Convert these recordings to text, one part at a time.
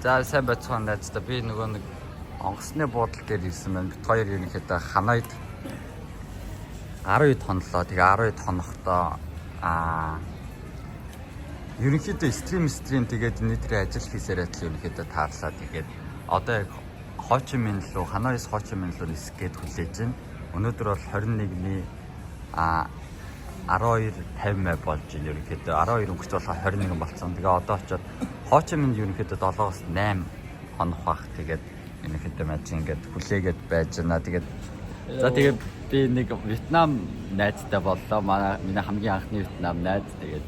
За сайн байцгаана найздаа. Би нөгөө нэг онгоцны буудлын дээр ирсэн байна. Бид хоёр ерөнхийдөө Ханоид 12 тонлоо. Тэгээ 12 тонохдоо ерөнхийдөө стрим тэгээд нийтрийн ажил хийсээр адил ерөнхийдөө таарлаа. Тэгээд одоо яг Хочимин руу Ханоис Хочимин руу нисгээд хүлээж байна. Өнөөдөр бол 21-ний 12:50 болж байна. Ерөнхийдөө 12 өнгөрч болохоор 21 болсон. Тэгээ одоо очиод Хочиминд ерөнхийдөө 7-8 хоног бах. Тэгээд ерөнхийдөө мэж ингээд хүлээгээд байж байна. Тэгээд тэгээд би нэг Вьетнам найзтай боллоо. Миний хамгийн анхны Вьетнам найз. Тэгээд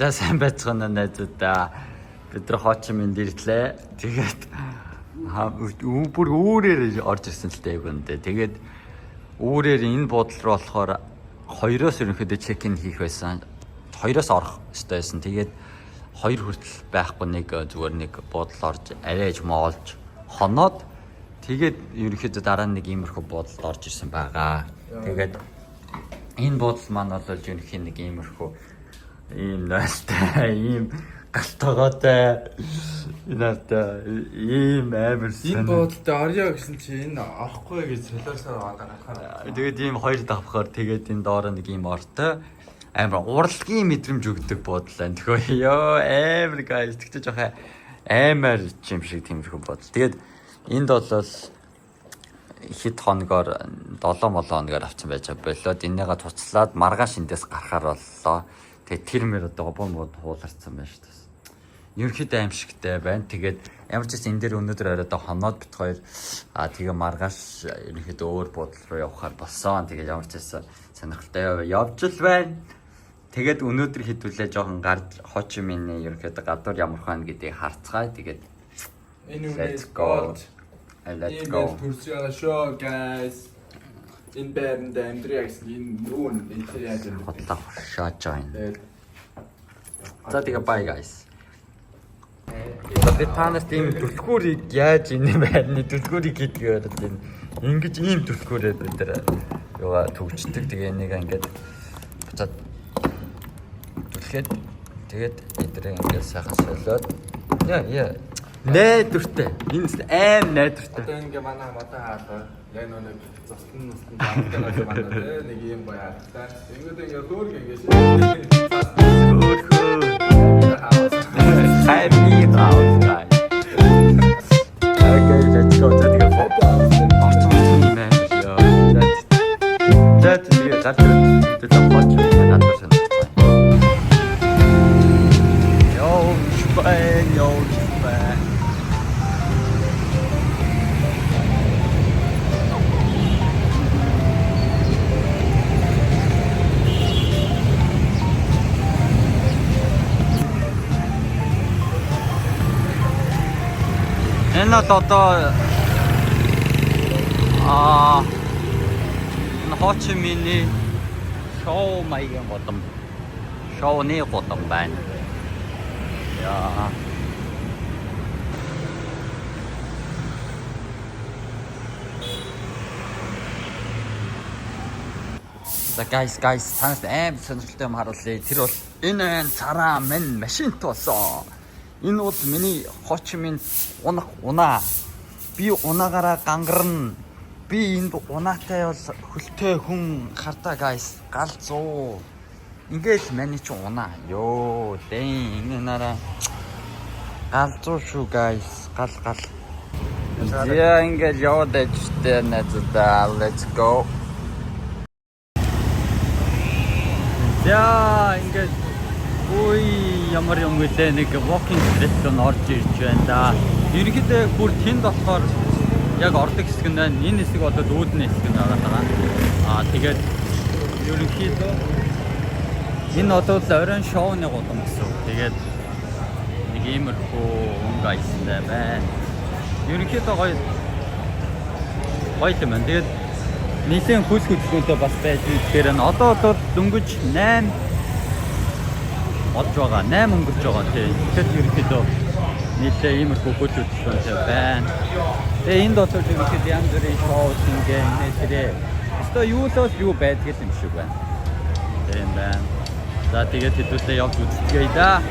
за сайн байцгаана найзуудаа. Бид нар Хочиминд ирлээ. Тэгээд бүр үүрээр орж ирсэн л дээ гүндээ. Тэгээд үүрээр энэ буудлал руу болохоор 2-оос ерөнхийдөө чек-ин хийх байсан. 2-оос орох ёстой байсан. Тэгээд 2 хүртэл байхгүй нэг зүгээр нэг буудлал орж арайж моолж хоноод тэгээд ерөнхийдөө дараа нэг иймэрхүү буудлалд орж ирсэн байгаа. Тэгээд энэ буудлал маань бол ерөнхийн нэг иймэрхүү ийм наастай, ийм галтгоотой, ийм амар энэ буудлаа орё гэсэн чи энэ орохгүй гэж солиорсоор байгаа. Тэгээд ийм хоёр давхаар тэгээд энэ доороо нэг ийм ортой амар урлагийн мэдрэмж өгдөг буудлаа. Тэгэхөө ёо амар guys тэгтээ жоохон амар юм шиг тиймэрхүү буудлаа. Тэгээд энд бол хэд хоногоор 7 хоногоор авсан байж болоод энийгээ туцлаад маргааш эндээс гарахаар боллоо. Тэгээд тэр мөр одоо бомбод хууларсан байна шүү дээ. Ерөнхийдөө аимшигтай байна. Тэгээд ямар ч гэсэн энэ дээр өнөөдөр оройд хоноод бит хоёр тэгээ маргааш ерөнхийдөө өөр буудлал руу явахаар болсон. Тэгээд ямар ч гэсэн сонирхолтой явж л байна. Тэгээд өнөөдөр хэдүүлээ жоохон гарч Хочиминий ерөнхийдөө гадуур ямар хаана гэдгийг харцгаая. Тэгээд let's go. Let's go. Турсяа шоо guys. Энэ бэрэнд Андреас энэ нүүн энэ яаж юм хотлоо шааж байгаа юм. За тэгээ bye guys. Тэгээд танаас тийм түлхүүрийг яаж энэ байрны түлхүүрийг хийдгээр байна. Ингэж ийм түлхүүрээр бид нар яа төгждөг. Тэгээ энийг ингээд буцаад түлхээд тэгээд эдрээ ингээд сайхан солиод яа найдвартай. Энэ аим найдвартай. Одоо ингээ манай хаалаа яг нэг зостон таамаг манай нэг юм баяа. Ингээд хөөрг ингээ Happy house guys. Okay, let's go. Тэгээд фото авсан юм байна. Тэгээд надад Yo, Spain. Энэ одоо Хочиминий шоу маягийн годом. Шоуны годом байна. Яа. За guys танаас аим сонирхолтой юм харуулъя. Тэр бол энэ цараа минь машин тоосон. Энэ бол миний Хочимин унаа. Би унаагаараа гангарна. Би энд унаатай бол хөлтэй хүн хардаа guys. Гал 100. Ингээл маний чи унаа. Йоо, дэн энэ нараа гал 100 шүү guys. Гал. Яа ингээл яваад ажтай найзуудаа. Let's go. За ингээл ой ямар юм гэлээ нэг walking track руу орж ирж байна да. Ерөнхийдөө бүр тэнд болохоор яг ордог хэсэг нь байна. Энэ хэсэг одоо дүүдний хэсэг нь байгаа. Тэгээд ерөнхийдөө Энэ одоо л оройн шоуны голом гэсэн үг. Тэгээд нэг иймэрхүү өнгө аястай байна. Ерөнхийдөө гоё юм байна. Тэгээд нийлэн хөл хөдөлгөөнтэй бас байж үзгээр нь одоо бол дөнгөж 8 болж байгаа. 8 өнгөрч байгаа тийм. Тэгэхээр ерөнхийдөө нийлээ иймэрхүү хөл хөдөлгөөнтэй байна. Тэгээ энд бол ерөнхийдөө янз бүрийн шоу шингээ нэтэрээ. Өстой юу л бол юу байдаг юм шиг байна. Тийм байна. За тэгээд хэдүүлээ явж үзтгээ да.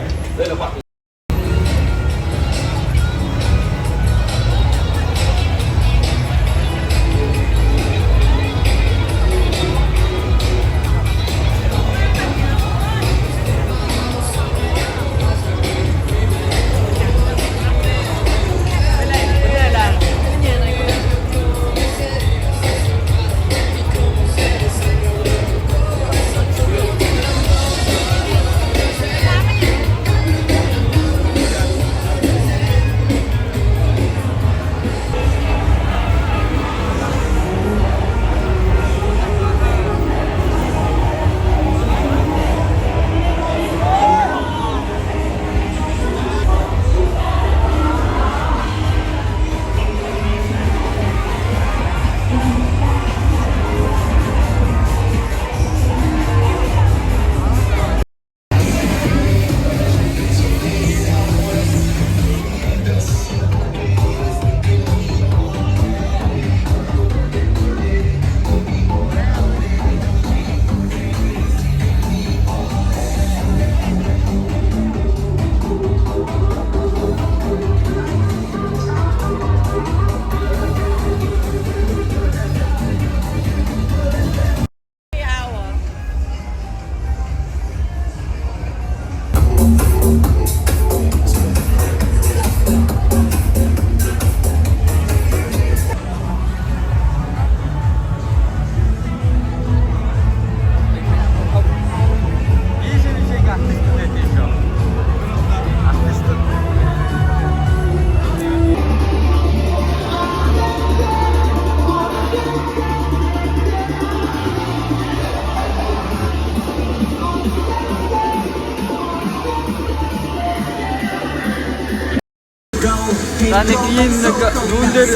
За нэг ийм нэг нүүн дээр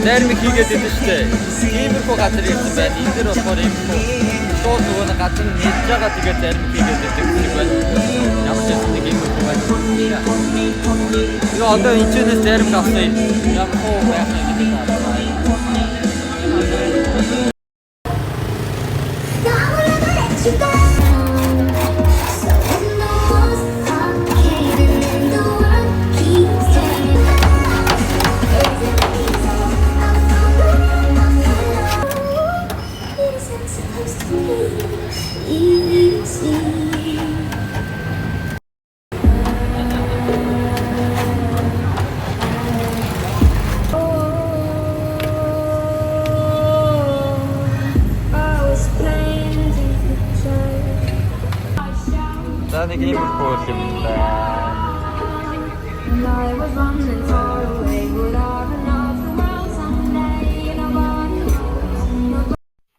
дайрмиг хийгээд идэв штэ. Иймэрхүү газар ирсэн байна. Энэ дэр болохоор иймэрхүү шууд нөгөө нэг газар нээж байгаа тэгээд дайрмиг хийгээд идэв гэх байна. Ямар ч нэг иймэрхүү байна. Юу одоо энэ ч нэс дайрмиг авсан юм. Ямар хөө байх юм гэдэг байна. За нэг иймэрхүү юм байна.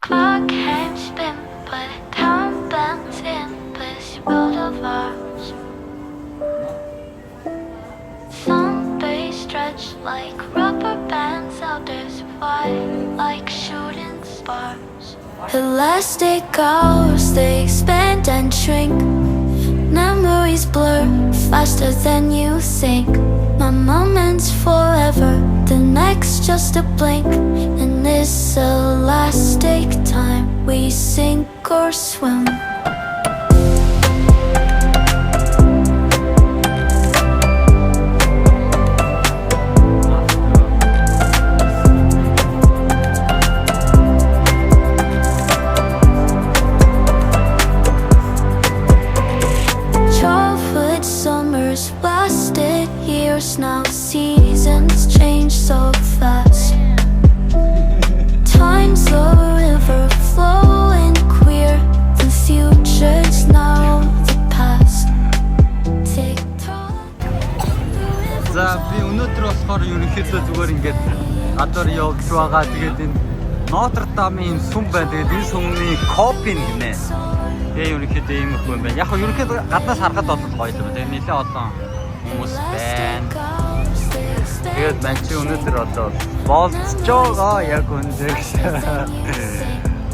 Clock hands spin, but time bends in this world of ours. Some days stretch like rubber bands, others fly like shooting stars. Elastic hours, they expand and shrink. Memories blur faster than you think. My moment's forever, the next just a blink. In this elastic time, we sink or swim. Lasted years now, seasons change so fast. Time's a river flowing queer. The future's now the past. За би өнөөдөр болохоор ерөнхийдөө зүгээр ингээд гадар явж байгаа. Тэгээд энэ Нотр-Дамын сүм байна. Тэгээд энэ сүмний копи гинэ. Тэгээ ерөнхийдөө ийм их юм байна. Яг нь ерөнхийдөө гаднаас харахад бол гоё юм. Тэгээ нэлээд олон хүмүүс байна. Тэгээд мань чи өнөөдөр одоо болцож байгаа яг үнээр.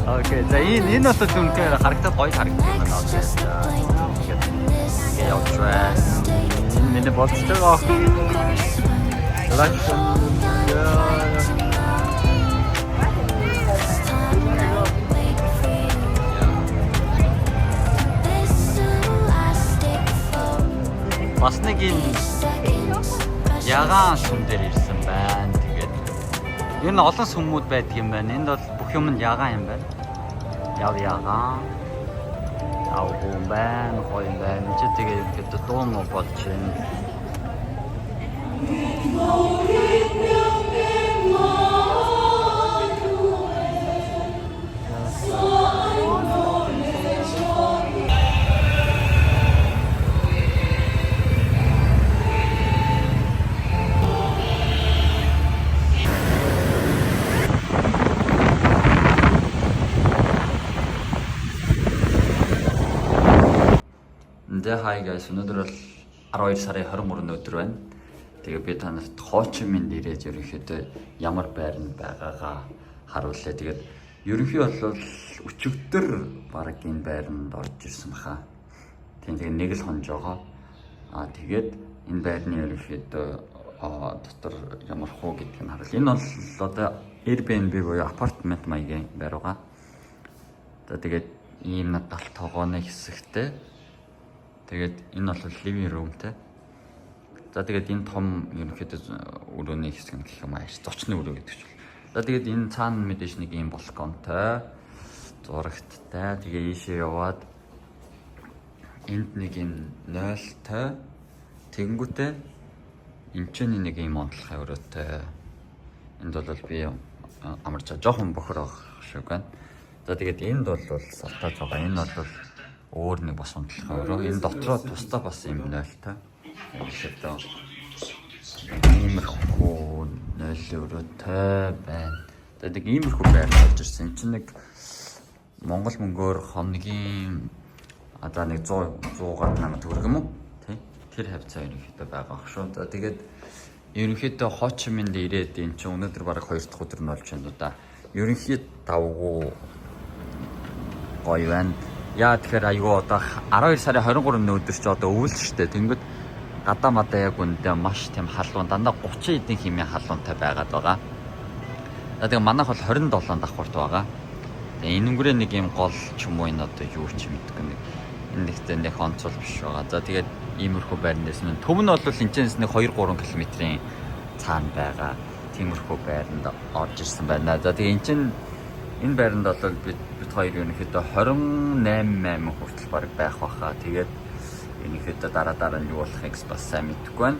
Окей. За энэ бол үнэхээр харагдаад гоё харагддаг юм байна. Тэгээд явчихваа. Миний болцож байгаа. Лайк. Бас нэг энэ ягаан сүм дээр ирсэн байна. Тэгээд ер нь олон сүмүүд байдаг юм байна. Энд бол бүх юм нь ягаан юм байна. Ягаан. Авгүй байна, гоё юм байна. Чи тэгээд дуун болж байна. Hi guys, өнөөдөр бол 12 сарын 23 өдөр байна. Тэгээ би танарт Хоочин Минд ирээд ерөнхийдөө ямар байранд байгаагаа харууллаа. Тэгээд ерөнхий бол өчигдөр баг энэ байранд орж ирсэн баха. Тэгээ нэг л хонж байгаа. Тэгээд энэ байрны ерөнхийдөө дотор ямар хуу гэдгийг харуул. Энэ бол одоо Airbnb буюу апартмент маягийн байр байгаа. За тэгээд ийм надад тогооны хэсэгтэй. Тэгээд энэ бол living roomтэй. За тэгээд энэ том ерөнхийдөө өрөөний хэсэг нь гэх юм ааш зочны өрөө гэдэг чинь. За тэгээд энэ цаана мэдээж нэг юм балконтой, зурагттай. Тэгээ ийшээ яваад энд нэг юм 0-той тэгэнгүүтээ энэ ч нэг юм онцлогын өрөөтэй. Энд бол би амарч жоохон бохор авах шиг байна. За тэгээд энд бол салтаж байгаа. Энэ бол өөр нэг бас унтлах өрөө. Энэ дотроо тусдаа бас юм 0-тай. Тэгэхээр иймэрхүү 0 өрөөтэй байна. Тэгээд иймэрхүү байр болж ирсэн. Энд нэг Монгол мөнгөөр хоногийн одоо нэг 100-100 төгрөг юм уу? Тий. Тэр хавцаа ерөнхийдөө байгаа ах шүү. За тэгээд ерөнхийдөө Хоочин Минд ирээд энэ чинь өнөөдөр бараг 2 дахь өдөр нь болж байна да. Ерөнхийд давгүй гоё байна. Яа тэгэхээр айгүй одоо 12 сарын 23-ны өдөр чи одоо өвөл штэ. Тэнгүүд гадаа мадаа яг үндэ маш тийм халуун дандаа 30 эдийн хэмээн халуунтай байгаад байгаа. За тэгээ манайх бол 27 давхурт байгаа. Тэгээ энэ өнгөрөө нэг юм гол ч юм уу энэ одоо юу ч мэдгүй нэг энэ нэгтэй нэг онцол биш байгаа. За тэгээд иймэрхүү байрнаас нь төв нь бол энэчнээс нэг 2-3 км-ийн цаана байгаа. Тиймэрхүү байранд орж ирсэн байна. За тэгээ энэ чинь энэ байранд бол бид хоёр ерөнхийдөө 28 хүртэл баг байх баха. Тэгээд ерөнхийдөө дараа нь юу болохыг бас сайн мэдэхгүй байна.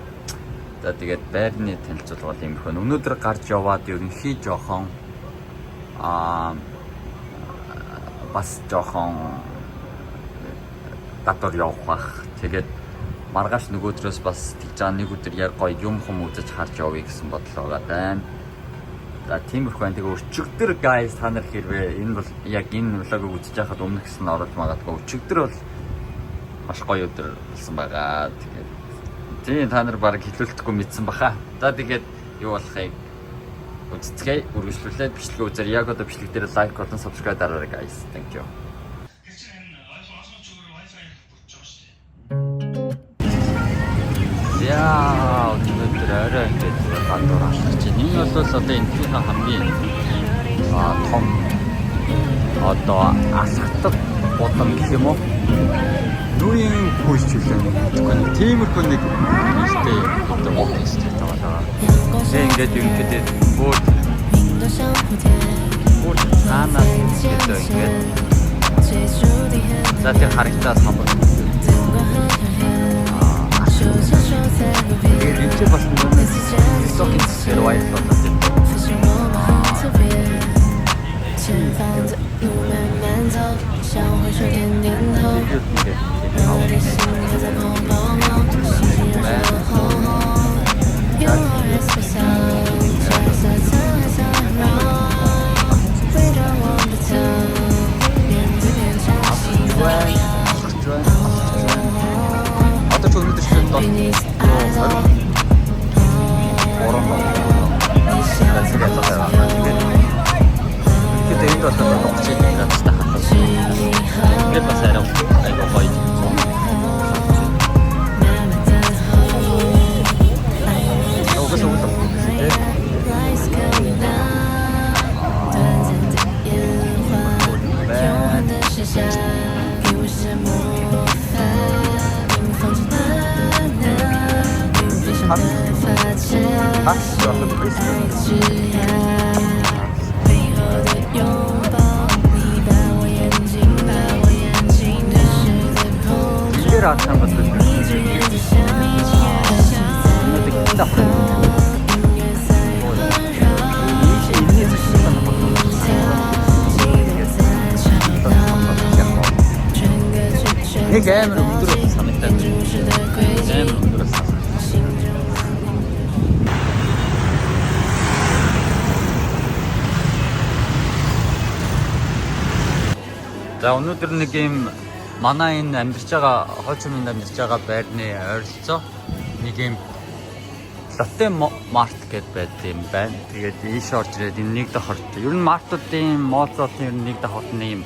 За тэгээд байрны танилцуулга бол юм хөө. Өнөөдөр гарч яваад ерөнхий жоохон бас жоохон гадар явах бах. Тэгээд маргааш нөгөөдрөөс бас тэгж байгаа нэг өдөр яг гоё юм хүм үзэж харж явъя гэсэн бодол байгаа даа. За тиймэрхүү байна. Тэгээ өчигдөр guys та нар хэрвээ энэ бол яг энэ влогыг үзэж байхад өмнөх гэсэн оролт магадгүй. Өчигдөр бол маш гоё өдөр болсон байгаа. Тэгээд тийм та нар баг хэлүүлдэхгүй мэдсэн баха. За тэгээд юу болохыг үзцгээе. Үргэлжлүүлээд бичлэгээ үзээр яг одоо бичлэг дээр лайк болон subscribe дараарай guys. Thank you. Яа, өнөөдөр арай ингэж гадуур алхаж байна. Энэ бол одоо энэний хамгийн том одоо алхдаг болон гэх юм уу? Нүрийн хөлчлэн гэдэг. Тиймэрхүү нэг ихтэй одоо офис тавалаа. Тэгээ ингээд ерөнхийдөө бүр цаанаа гэдэг ингээд за тэр харагтаа самбар. Тэгээд энэ бас нэг сокет сервайс болоод байна. болоод орон Тэсэг ялгаа байгаа. Тэгээд энд бол 30 градустай хатсан. Тэгээд бас арай гоё. 이해를 안 하는 것들. 이게 게임을 흔들어서 사냈다. 게임을 흔들어서 샀어. За өнөөдөр нэг юм манай энэ амьдарч байгаа хойчмын амьдарч байгаа байрны ойролцоо нэг юм Lotte Mart гэдээ байд юм байна. Тэгээд ийш орж ирээд энэ нэг дахь хорт. Ер нь мартуудын моолцоолын ер нь нэг дахь хорт нэг юм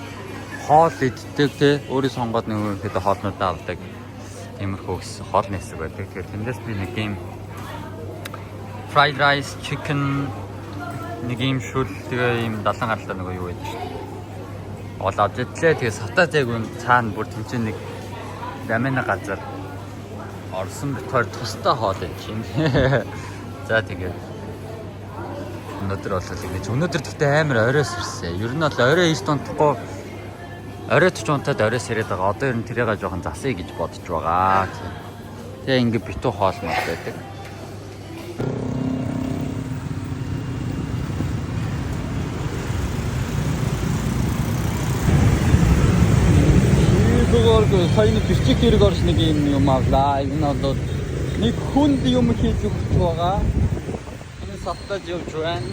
хоол иддэг те өөрийн сонгоод нэг ихэд хоолнуудаа авдаг. Тиймэрхүү гэсэн хоолны хэсэг байдаг. Тэгэхээр тэндээс би нэг юм fried rice, chicken нэг юм шүл тэгээ юм 70 гаралтай нэг юу байдаг шүү дээ. Ол авч идлээ. Тэгээ сата зайгүй цаана бүр тэмцэн нэг рамена газар орсон битгаар тустай хоол юм. За тэгээд өнөөдөр бол ингэж өнөөдөр гэхдээ амар оройс ирсэн. Ер нь бол орой 9 тонтохгүй орой 40 унтаад оройс ирээд байгаа. Одоо ер нь тэрийгээ жоохон засъя гэж бодож байгаа. Тэгээ ингэ битүү хоол мод байдаг. Саяны бичиг хэрэг орж нэг юм авлаа. Энэ бол нэг хүнд юм хийж өгч байгаа. Энэ сатаж явж байна.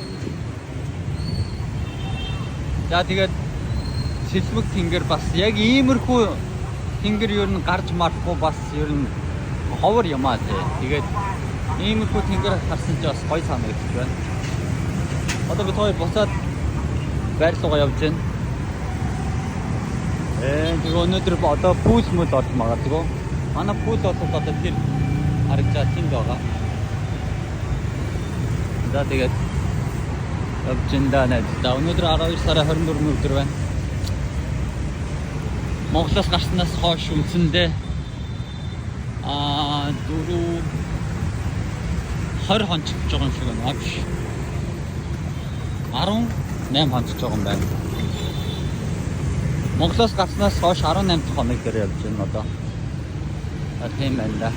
За тэгээд сэлмэг тэнгэр бас яг иймэрхүү тэнгэр ер нь гарч марахгүй бас ер нь ховор юм аа тий. Тэгээд иймэрхүү тэнгэр харсан ч бас гоё санагдаж байна. Одоо бид хоёр буцаад байр суугаа явж байна. Тэгээ өнөөдөр одоо пүүл мөл орж магадгүй. Манай пүүл бол одоо тэр харагдаж тэнд байгаа. За тэгээд явж энэ да өнөөдөр 12 сарын 24 өдөр байна. Монголоос гарснаас хойш үндсэндээ 20 хонцож байгаа юм шиг байна. Авш 18 хонцож байгаа юм байна. Монголоос гарснаас хойш 18 дахь хоног дээр явж байна одоо. Тийм байна да.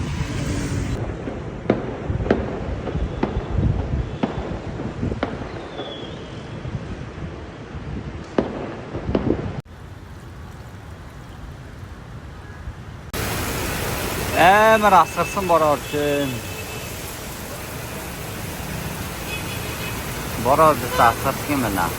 Амар асгарсан бороо орж байна. Бороо асгарсан юм байна.